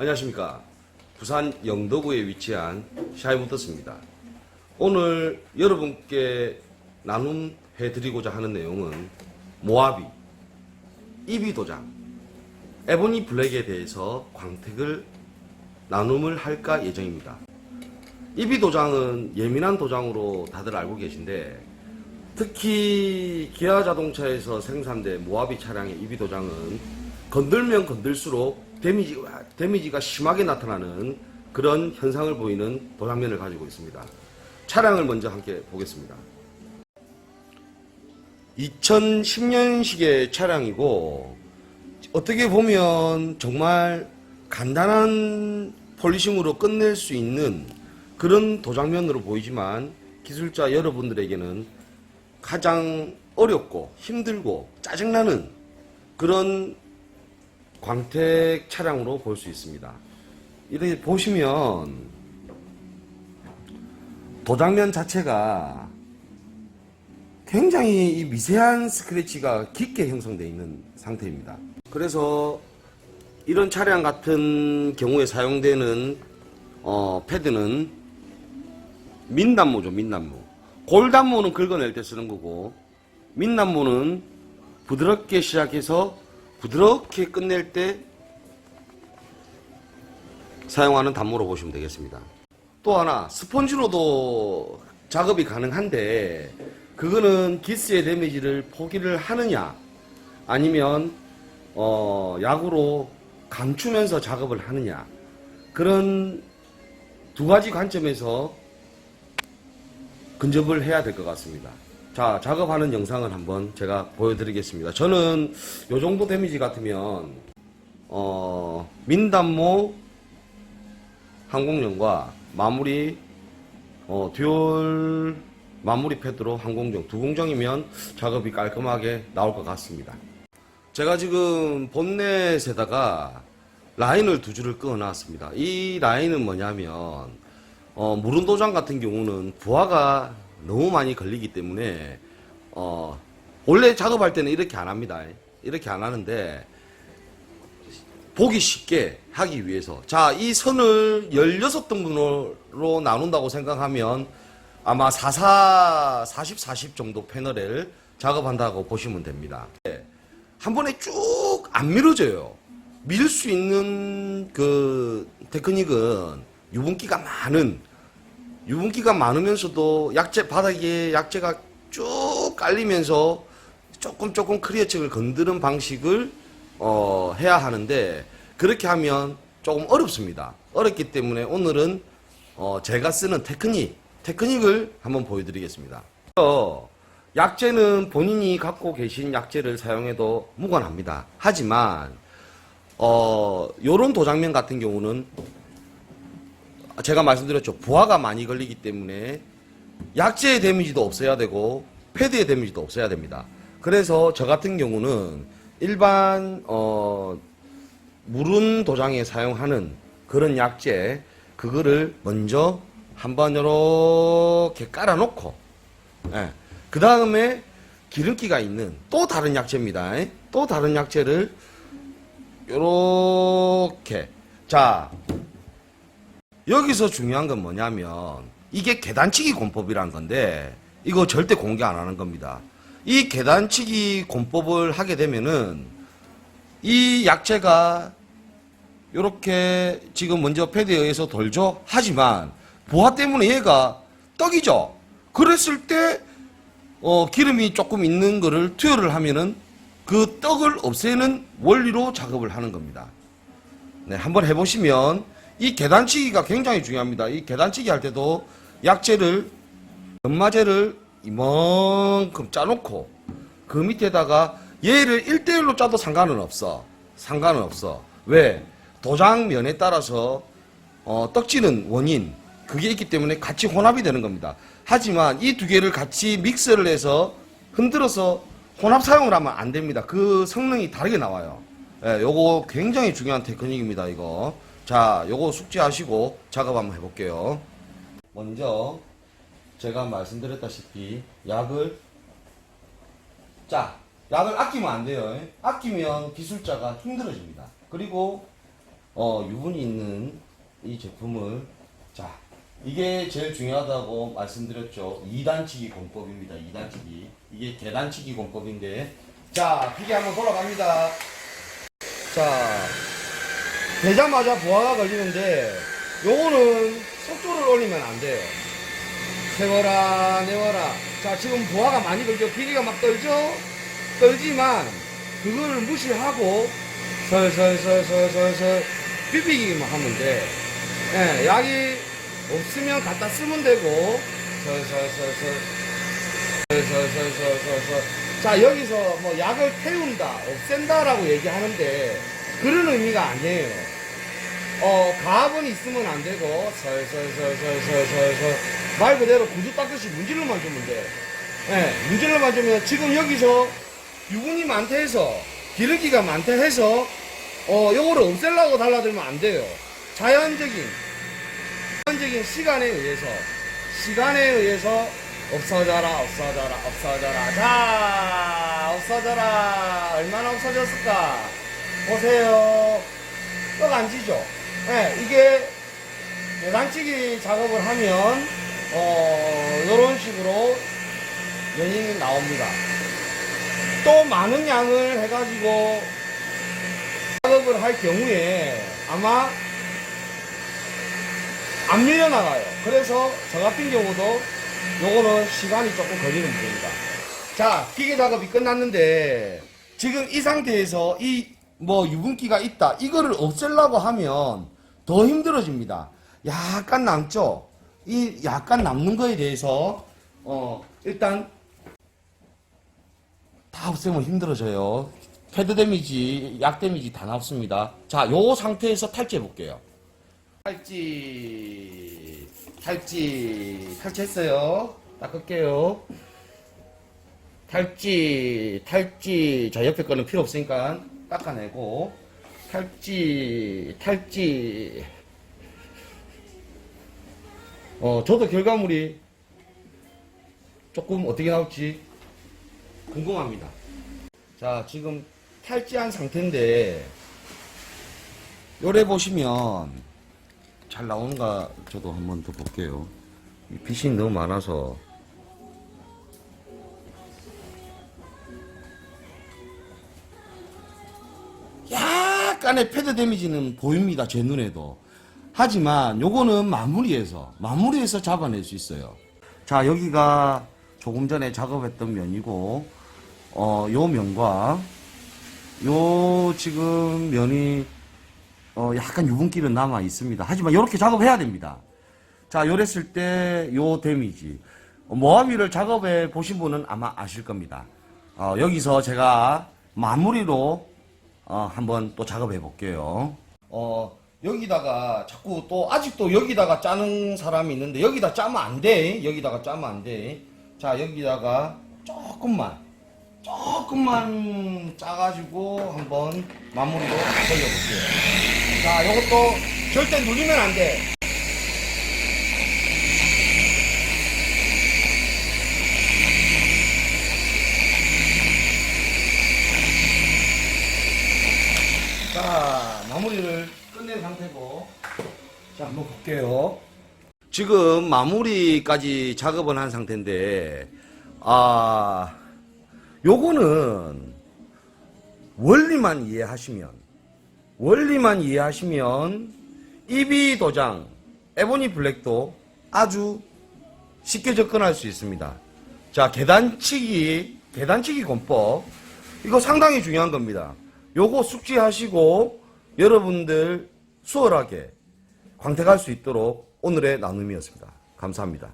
안녕하십니까. 부산 영도구에 위치한 샤이모터스입니다. 오늘 여러분께 나눔해드리고자 하는 내용은 모하비, 이비 도장, 에보니 블랙에 대해서 광택을 나눔을 할까 예정입니다. 이비 도장은 예민한 도장으로 다들 알고 계신데, 특히 기아 자동차에서 생산된 모하비 차량의 이비 도장은 건들면 건들수록 데미지가 심하게 나타나는 그런 현상을 보이는 도장면을 가지고 있습니다. 차량을 먼저 함께 보겠습니다. 2010년식의 차량이고, 어떻게 보면 정말 간단한 폴리싱으로 끝낼 수 있는 그런 도장면으로 보이지만, 기술자 여러분들에게는 가장 어렵고 힘들고 짜증나는 그런 광택 차량으로 볼 수 있습니다. 이렇게 보시면 도장면 자체가 굉장히 이 미세한 스크래치가 깊게 형성되어 있는 상태입니다. 그래서 이런 차량 같은 경우에 사용되는 패드는 민단모죠. 민단모. 골단모는 긁어낼 때 쓰는 거고, 민단모는 부드럽게 시작해서 부드럽게 끝낼 때 사용하는 단모로 보시면 되겠습니다. 또 하나, 스펀지로도 작업이 가능한데, 그거는 기스의 데미지를 포기를 하느냐, 아니면 약으로 감추면서 작업을 하느냐, 그런 두 가지 관점에서 근접을 해야 될 것 같습니다. 자, 작업하는 영상을 한번 제가 보여드리겠습니다. 저는 요 정도 데미지 같으면 민단모 항공정과 마무리 듀얼 마무리 패드로 항공정 두 공정이면 작업이 깔끔하게 나올 것 같습니다. 제가 지금 본넷에다가 라인을 두 줄을 그어 놨습니다. 이 라인은 뭐냐면 무른 도장 같은 경우는 부하가 너무 많이 걸리기 때문에 원래 작업할 때는 이렇게 안 합니다. 이렇게 안 하는데 보기 쉽게 하기 위해서, 자, 이 선을 16등분으로 나눈다고 생각하면 아마 40, 40 정도 패널을 작업한다고 보시면 됩니다. 한 번에 쭉 안 밀어져요. 밀 수 있는 그 테크닉은 유분기가 많으면서도 바닥에 약재가 쭉 깔리면서 조금 클리어층을 건드는 방식을 해야 하는데, 그렇게 하면 조금 어렵습니다. 어렵기 때문에 오늘은 제가 쓰는 테크닉을 한번 보여드리겠습니다. 약재는 본인이 갖고 계신 약재를 사용해도 무관합니다. 하지만 요런 도장면 같은 경우는 제가 말씀드렸죠. 부하가 많이 걸리기 때문에 약재의 데미지도 없어야 되고 패드의 데미지도 없어야 됩니다. 그래서 저 같은 경우는 일반 무른 도장에 사용하는 그런 약재, 그거를 먼저 한번 이렇게 깔아놓고, 그 다음에 기름기가 있는 또 다른 약재입니다. 또 다른 약재를 요렇게, 자, 여기서 중요한 건 뭐냐면 이게 계단치기 권법이라는 건데, 이거 절대 공개 안 하는 겁니다. 이 계단치기 권법을 하게 되면은 이 약재가 요렇게 지금 먼저 패드에 의해서 돌죠. 하지만 부하 때문에 얘가 떡이죠. 그랬을 때 기름이 조금 있는 거를 투여를 하면은 그 떡을 없애는 원리로 작업을 하는 겁니다. 네, 한번 해보시면, 이 계단치기가 굉장히 중요합니다. 이 계단치기 할 때도 약재를, 연마제를 이만큼 짜놓고 그 밑에다가 얘를 1대1로 짜도 상관은 없어. 왜? 도장면에 따라서 떡지는 원인, 그게 있기 때문에 같이 혼합이 되는 겁니다. 하지만 이 두 개를 같이 믹스를 해서 흔들어서 혼합 사용을 하면 안 됩니다. 그 성능이 다르게 나와요. 요거 굉장히 중요한 테크닉입니다, 이거. 자, 요거 숙지하시고 작업 한번 해볼게요. 먼저 제가 말씀드렸다시피 약을 아끼면 안 돼요. 아끼면 기술자가 힘들어집니다. 그리고 유분이 있는 이 제품을, 자, 이게 제일 중요하다고 말씀드렸죠. 2단치기 공법입니다. 2단치기. 이게 계단치기 공법인데, 자, 기계 한번 돌아갑니다. 자, 되자마자 부하가 걸리는데, 요거는 속도를 올리면 안 돼요. 세워라, 내워라. 자, 지금 부하가 많이 걸죠. 기계가 막 떨죠? 떨지만, 그거를 무시하고, 설설설설설설 비비기만 하면 돼. 예, 약이 없으면 갖다 쓰면 되고, 설설설설. 자, 여기서 뭐 약을 태운다, 없앤다라고 얘기하는데, 그런 의미가 아니에요. 가압은 있으면 안 되고, 설설설설설설. 말 그대로 구두 닦듯이 문질러만 주면 돼. 예, 문질러만 주면, 지금 여기서 유분이 많다 해서, 기름기가 많다 해서, 요거를 없애려고 달라들면 안 돼요. 자연적인 시간에 의해서, 없어져라. 자, 없어져라. 얼마나 없어졌을까? 보세요. 떡 안 지죠? 네, 이게 계단치기 작업을 하면, 요런 식으로 연잉이 나옵니다. 또 많은 양을 해가지고 작업을 할 경우에 아마 안 밀려나가요. 그래서 저 같은 경우도 요거는 시간이 조금 걸리는 문제입니다. 자, 기계 작업이 끝났는데 지금 이 상태에서 이 뭐 유분기가 있다, 이거를 없애려고 하면 더 힘들어집니다. 약간 남죠? 이 약간 남는 거에 대해서 일단 다 없애면 힘들어져요. 패드 데미지, 약 데미지 다 나왔습니다. 자, 요 상태에서 탈취해 볼게요. 탈취했어요. 닦을게요. 탈취. 자, 옆에 거는 필요 없으니까 닦아내고. 탈취. 저도 결과물이 조금 어떻게 나올지 궁금합니다. 자, 지금 탈취한 상태인데, 요래 보시면 잘 나오는가 저도 한번 더 볼게요. 빛이 너무 많아서. 약간의 패드 데미지는 보입니다, 제 눈에도. 하지만 요거는 마무리해서 잡아낼 수 있어요. 자, 여기가 조금 전에 작업했던 면이고, 요 면과 요 지금 면이 약간 유분기는 남아 있습니다. 하지만 이렇게 작업해야 됩니다. 자, 요랬을 때 요 데미지, 모하비를 작업해 보신 분은 아마 아실 겁니다. 여기서 제가 마무리로 한번 또 작업해 볼게요. 여기다가 자꾸 또 아직도 여기다가 짜는 사람이 있는데, 여기다 짜면 안 돼. 자, 여기다가 조금만 짜가지고 한번 마무리로 돌려볼게요. 자, 요것도 절대 누리면 안 돼. 자, 마무리를 끝낸 상태고, 자, 한번 볼게요. 지금 마무리까지 작업을 한 상태인데, 요거는 원리만 이해하시면 EB 도장, 에보니 블랙도 아주 쉽게 접근할 수 있습니다. 자, 계단치기 공법, 이거 상당히 중요한 겁니다. 요거 숙지하시고 여러분들 수월하게 광택할 수 있도록 오늘의 나눔이었습니다. 감사합니다.